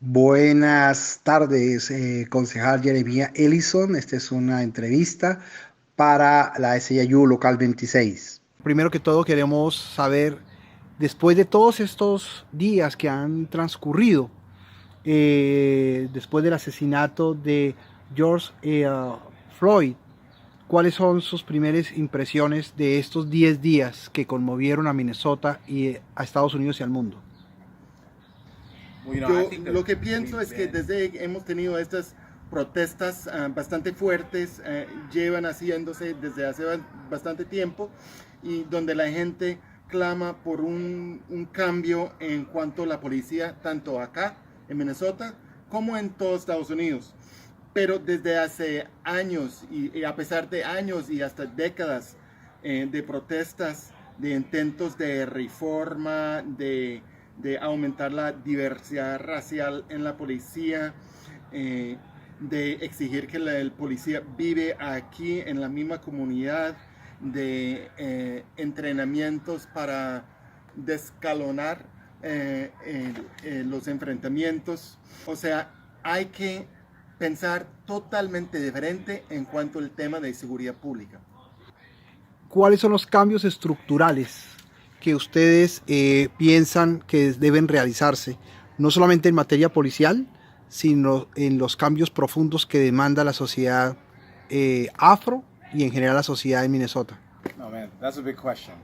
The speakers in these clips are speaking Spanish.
Buenas tardes, concejal Jeremía Ellison. Esta es una entrevista para la SIU Local 26. Primero que todo queremos saber, después de todos estos días que han transcurrido, después del asesinato de George Floyd, ¿cuáles son sus primeras impresiones de estos 10 días que conmovieron a Minnesota y a Estados Unidos y al mundo? Yo lo que pienso es que desde hemos tenido estas protestas bastante fuertes, llevan haciéndose desde hace bastante tiempo y donde la gente clama por un cambio en cuanto a la policía, tanto acá en Minnesota como en todo Estados Unidos. Pero desde hace años y a pesar de años y hasta décadas de protestas, de intentos de reforma, de aumentar la diversidad racial en la policía, de exigir que el policía vive aquí en la misma comunidad, de entrenamientos para descalonar los enfrentamientos. O sea, hay que pensar totalmente diferente en cuanto al tema de seguridad pública. ¿Cuáles son los cambios estructurales que ustedes piensan que deben realizarse, no solamente en materia policial, sino en los cambios profundos que demanda la sociedad afro y en general la sociedad de Minnesota? Oh man, that's a big question.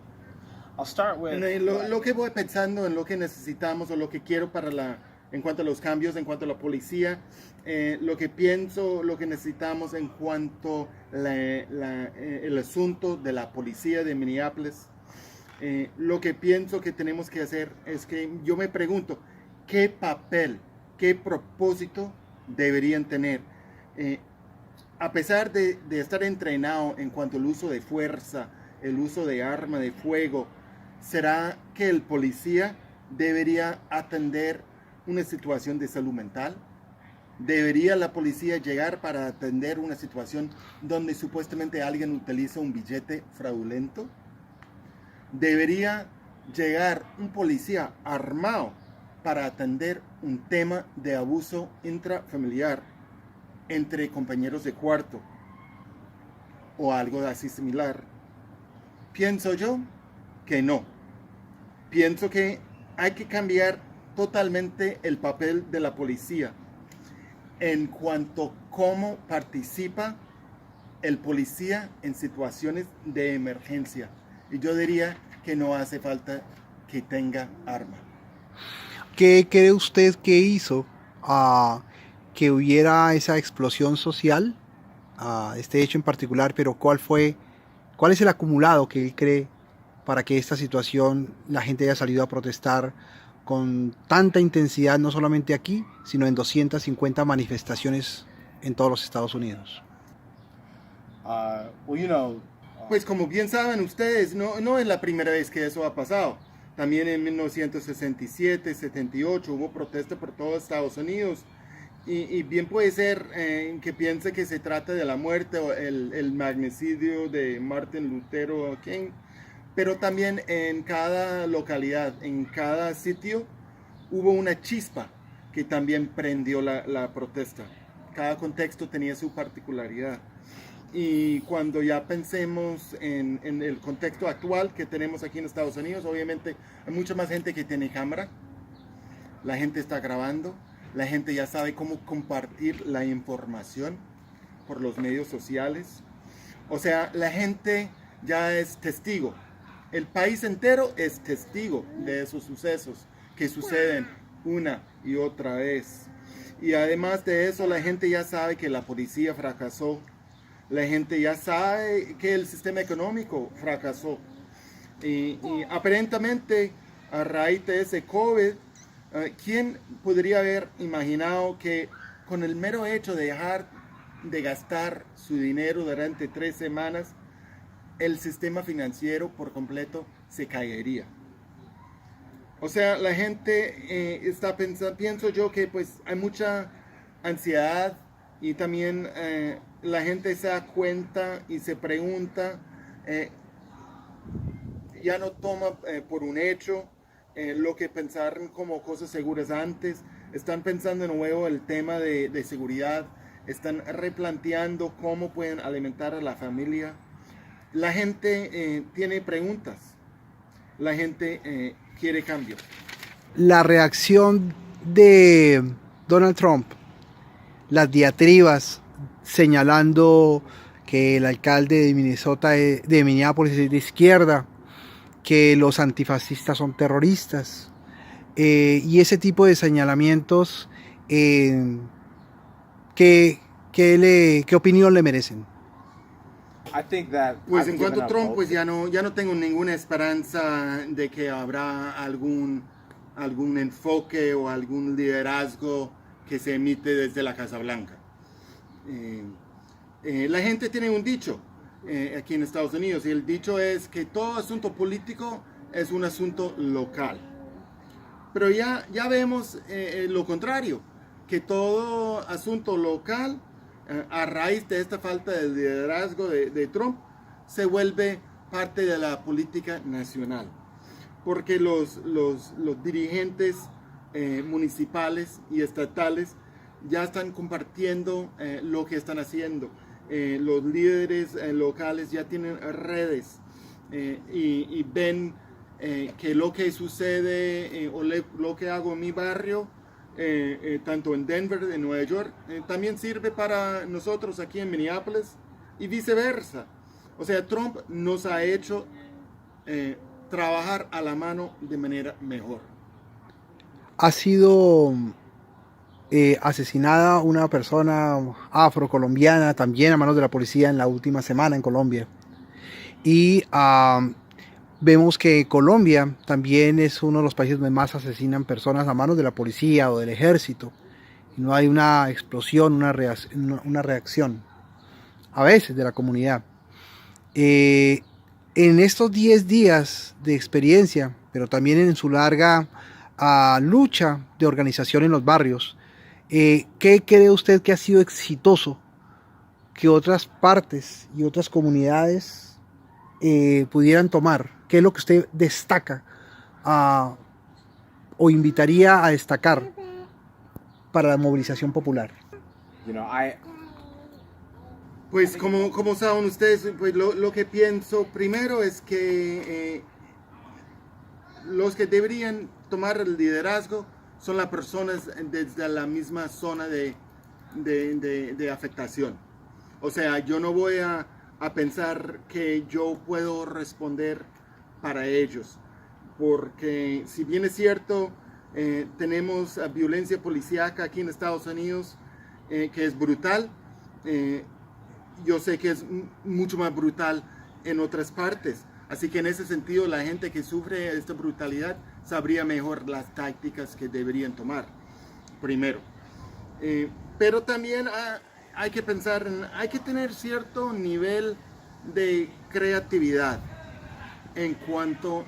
I'll start with Lo que voy pensando en lo que necesitamos o lo que quiero en cuanto a los cambios, en cuanto a la policía, lo que pienso, lo que necesitamos en cuanto el asunto de la policía de Minneapolis. Lo que pienso que tenemos que hacer es que yo me pregunto, ¿qué papel, qué propósito deberían tener? A pesar de estar entrenado en cuanto al uso de fuerza, el uso de arma de fuego, ¿será que el policía debería atender una situación de salud mental? ¿Debería la policía llegar para atender una situación donde supuestamente alguien utiliza un billete fraudulento? ¿Debería llegar un policía armado para atender un tema de abuso intrafamiliar entre compañeros de cuarto o algo así similar? Pienso yo que no. Pienso que hay que cambiar totalmente el papel de la policía en cuanto a cómo participa el policía en situaciones de emergencia. Y yo diría que no hace falta que tenga arma. ¿Qué cree usted que hizo que hubiera esa explosión social, este hecho en particular, pero cuál es el acumulado que él cree para que esta situación la gente haya salido a protestar con tanta intensidad, no solamente aquí, sino en 250 manifestaciones en todos los Estados Unidos? well, you know, Pues como bien saben ustedes, no es la primera vez que eso ha pasado. También en 1967, 78 hubo protesta por todo Estados Unidos. Y bien puede ser que piense que se trata de la muerte o el magnicidio de Martin Luther King, pero también en cada localidad, en cada sitio, hubo una chispa que también prendió la protesta. Cada contexto tenía su particularidad. Y cuando ya pensemos en el contexto actual que tenemos aquí en Estados Unidos, obviamente hay mucha más gente que tiene cámara, la gente está grabando, la gente ya sabe cómo compartir la información por los medios sociales. O sea, la gente ya es testigo. El país entero es testigo de esos sucesos que suceden una y otra vez. Y además de eso, la gente ya sabe que la policía fracasó. La gente ya sabe que el sistema económico fracasó. Y aparentemente, a raíz de ese COVID, ¿quién podría haber imaginado que con el mero hecho de dejar de gastar su dinero durante 3 semanas, el sistema financiero por completo se caería? O sea, la gente está pensando, pienso yo que pues hay mucha ansiedad y también la gente se da cuenta y se pregunta, ya no toma por un hecho lo que pensaron como cosas seguras antes. están pensando de nuevo el tema de seguridad, están replanteando cómo pueden alimentar a la familia. La gente tiene preguntas, la gente quiere cambio. La reacción de Donald Trump, las diatribas señalando que el alcalde de Minnesota, de Minneapolis es de izquierda, que los antifascistas son terroristas, y ese tipo de señalamientos, ¿qué opinión le merecen? I think that Pues I've en given cuanto a up Trump, hope. pues ya no tengo ninguna esperanza de que habrá algún enfoque o algún liderazgo que se emite desde la Casa Blanca. La gente tiene un dicho aquí en Estados Unidos, y el dicho es que todo asunto político es un asunto local. Pero ya vemos lo contrario, que todo asunto local, a raíz de esta falta de liderazgo de Trump, se vuelve parte de la política nacional. Porque los dirigentes municipales y estatales ya están compartiendo lo que están haciendo. Los líderes locales ya tienen redes y ven que lo que sucede o lo que hago en mi barrio, tanto en Denver, en Nueva York, también sirve para nosotros aquí en Minneapolis y viceversa. O sea, Trump nos ha hecho trabajar a la mano de manera mejor. Ha sido asesinada una persona afrocolombiana también a manos de la policía en la última semana en Colombia. Y vemos que Colombia también es uno de los países donde más asesinan personas a manos de la policía o del ejército. Y no hay una explosión, una reacción a veces de la comunidad. En estos 10 días de experiencia, pero también en su larga lucha de organización en los barrios, ¿qué cree usted que ha sido exitoso que otras partes y otras comunidades pudieran tomar? ¿Qué es lo que usted destaca o invitaría a destacar para la movilización popular? You know, Pues como saben ustedes, pues lo que pienso primero es que los que deberían tomar el liderazgo son las personas desde la misma zona de afectación. O sea, yo no voy a pensar que yo puedo responder para ellos, porque si bien es cierto, tenemos violencia policíaca aquí en Estados Unidos que es brutal, yo sé que es mucho más brutal en otras partes. Así que en ese sentido, la gente que sufre esta brutalidad sabría mejor las tácticas que deberían tomar, primero. Pero también hay que pensar, hay que tener cierto nivel de creatividad en cuanto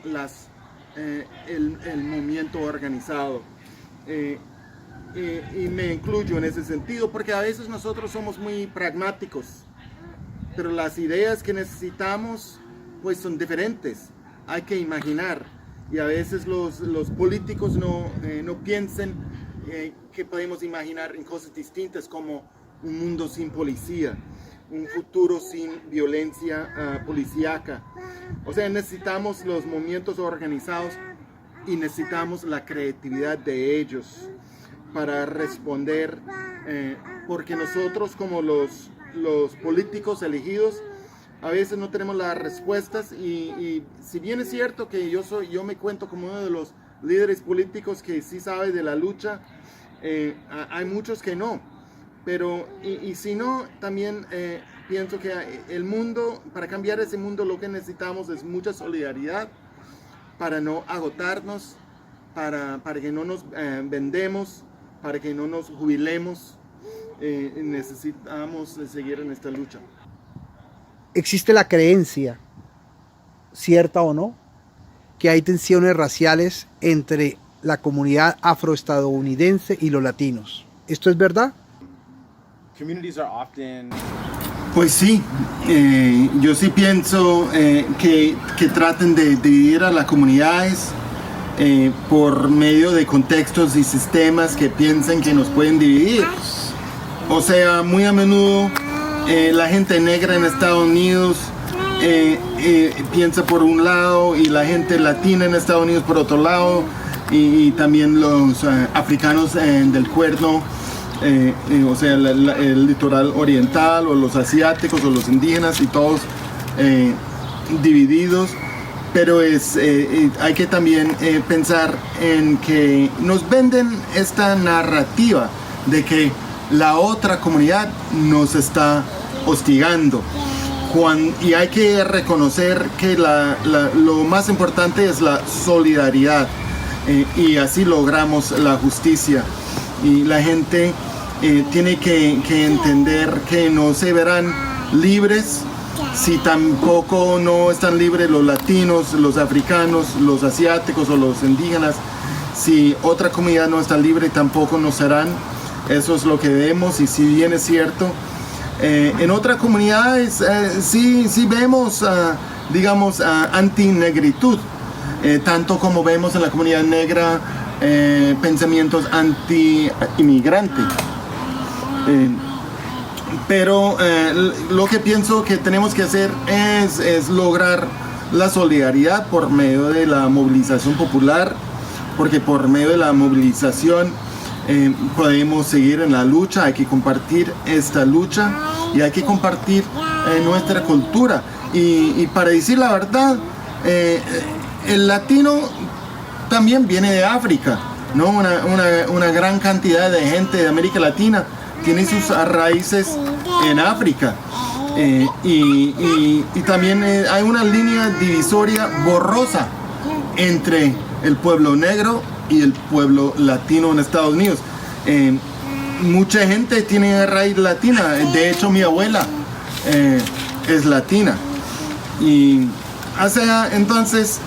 el movimiento organizado. Y me incluyo en ese sentido, porque a veces nosotros somos muy pragmáticos, pero las ideas que necesitamos pues son diferentes. Hay que imaginar, y a veces los políticos no piensan que podemos imaginar en cosas distintas, como un mundo sin policía, un futuro sin violencia policíaca. O sea, necesitamos los movimientos organizados y necesitamos la creatividad de ellos para responder, porque nosotros como los políticos elegidos a veces no tenemos las respuestas, y si bien es cierto que yo me cuento como uno de los líderes políticos que sí sabe de la lucha, hay muchos que no, pero y si no, también pienso que el mundo, para cambiar ese mundo, lo que necesitamos es mucha solidaridad para no agotarnos, para que no nos vendemos, para que no nos jubilemos. Necesitamos seguir en esta lucha. ¿Existe la creencia, cierta o no, que hay tensiones raciales entre la comunidad afroestadounidense y los latinos? ¿Esto es verdad? communities are often Pues sí, yo sí pienso que traten de dividir a las comunidades por medio de contextos y sistemas que piensan que nos pueden dividir. O sea, muy a menudo la gente negra en Estados Unidos piensa por un lado y la gente latina en Estados Unidos por otro lado, y también los africanos del cuerno, o sea, el litoral oriental, o los asiáticos o los indígenas, y todos divididos. Pero hay que también pensar en que nos venden esta narrativa de que la otra comunidad nos está hostigando. Y hay que reconocer que lo más importante es la solidaridad, y así logramos la justicia. Y la gente tiene que entender que no se verán libres si tampoco no están libres los latinos, los africanos, los asiáticos o los indígenas. Si otra comunidad no está libre, tampoco no serán. Eso es lo que vemos. Y si bien es cierto, en otras comunidades sí vemos, digamos, antinegritud, tanto como vemos en la comunidad negra pensamientos anti-inmigrante. Pero lo que pienso que tenemos que hacer es lograr la solidaridad por medio de la movilización popular, porque por medio de la movilización podemos seguir en la lucha. Hay que compartir esta lucha y hay que compartir nuestra cultura. Y para decir la verdad, el latino también viene de África, ¿no? Una gran cantidad de gente de América Latina tiene sus raíces en África, y también hay una línea divisoria borrosa entre el pueblo negro y el pueblo latino en Estados Unidos. Mucha gente tiene raíz latina. De hecho, mi abuela es latina. Y entonces,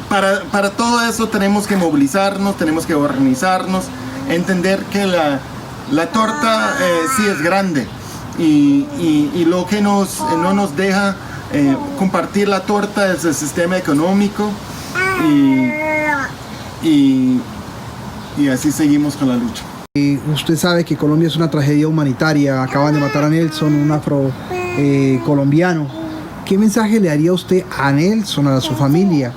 para todo eso tenemos que movilizarnos, tenemos que organizarnos, entender que la torta sí es grande, y lo que no nos deja compartir la torta es el sistema económico, y así seguimos con la lucha. Usted sabe que Colombia es una tragedia humanitaria. Acaban de matar a Nelson, un afro colombiano. ¿Qué mensaje le daría usted a Nelson, a su familia,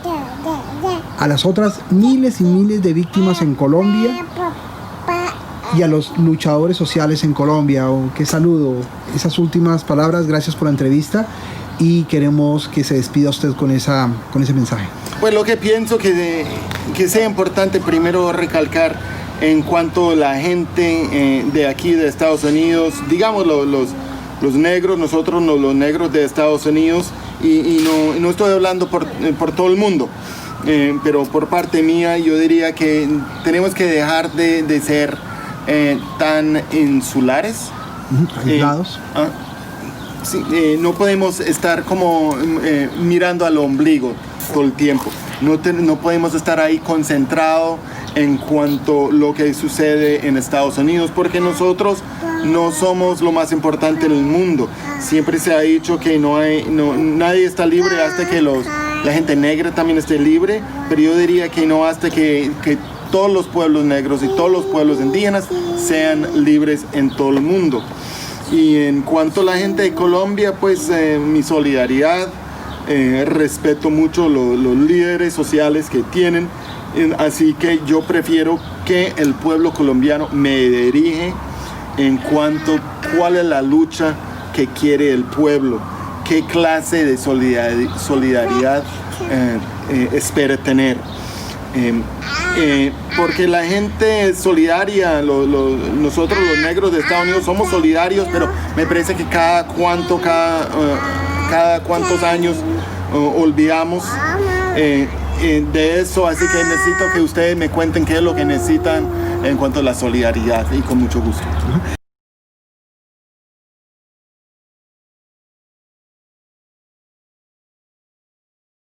a las otras miles y miles de víctimas en Colombia y a los luchadores sociales en Colombia? Qué saludo. Esas últimas palabras. Gracias por la entrevista, y queremos que se despida usted con ese mensaje. Pues lo que pienso que sea importante primero recalcar en cuanto a la gente de aquí de Estados Unidos, digamos los negros, nosotros los negros de Estados Unidos, y no estoy hablando por todo el mundo, pero por parte mía yo diría que tenemos que dejar de ser tan insulares, aislados. Sí, no podemos estar como mirando al ombligo todo el tiempo. No podemos estar ahí concentrados en cuanto a lo que sucede en Estados Unidos, porque nosotros no somos lo más importante en el mundo. Siempre se ha dicho que nadie está libre hasta que la gente negra también esté libre, pero yo diría que no hasta que todos los pueblos negros y todos los pueblos indígenas sean libres en todo el mundo. Y en cuanto a la gente de Colombia, pues mi solidaridad, respeto mucho los líderes sociales que tienen, así que yo prefiero que el pueblo colombiano me dirige en cuanto a cuál es la lucha que quiere el pueblo, qué clase de solidaridad espera tener. Porque la gente solidaria, nosotros los negros de Estados Unidos somos solidarios, pero me parece que cada cuantos años olvidamos de eso, así que necesito que ustedes me cuenten qué es lo que necesitan en cuanto a la solidaridad, y con mucho gusto.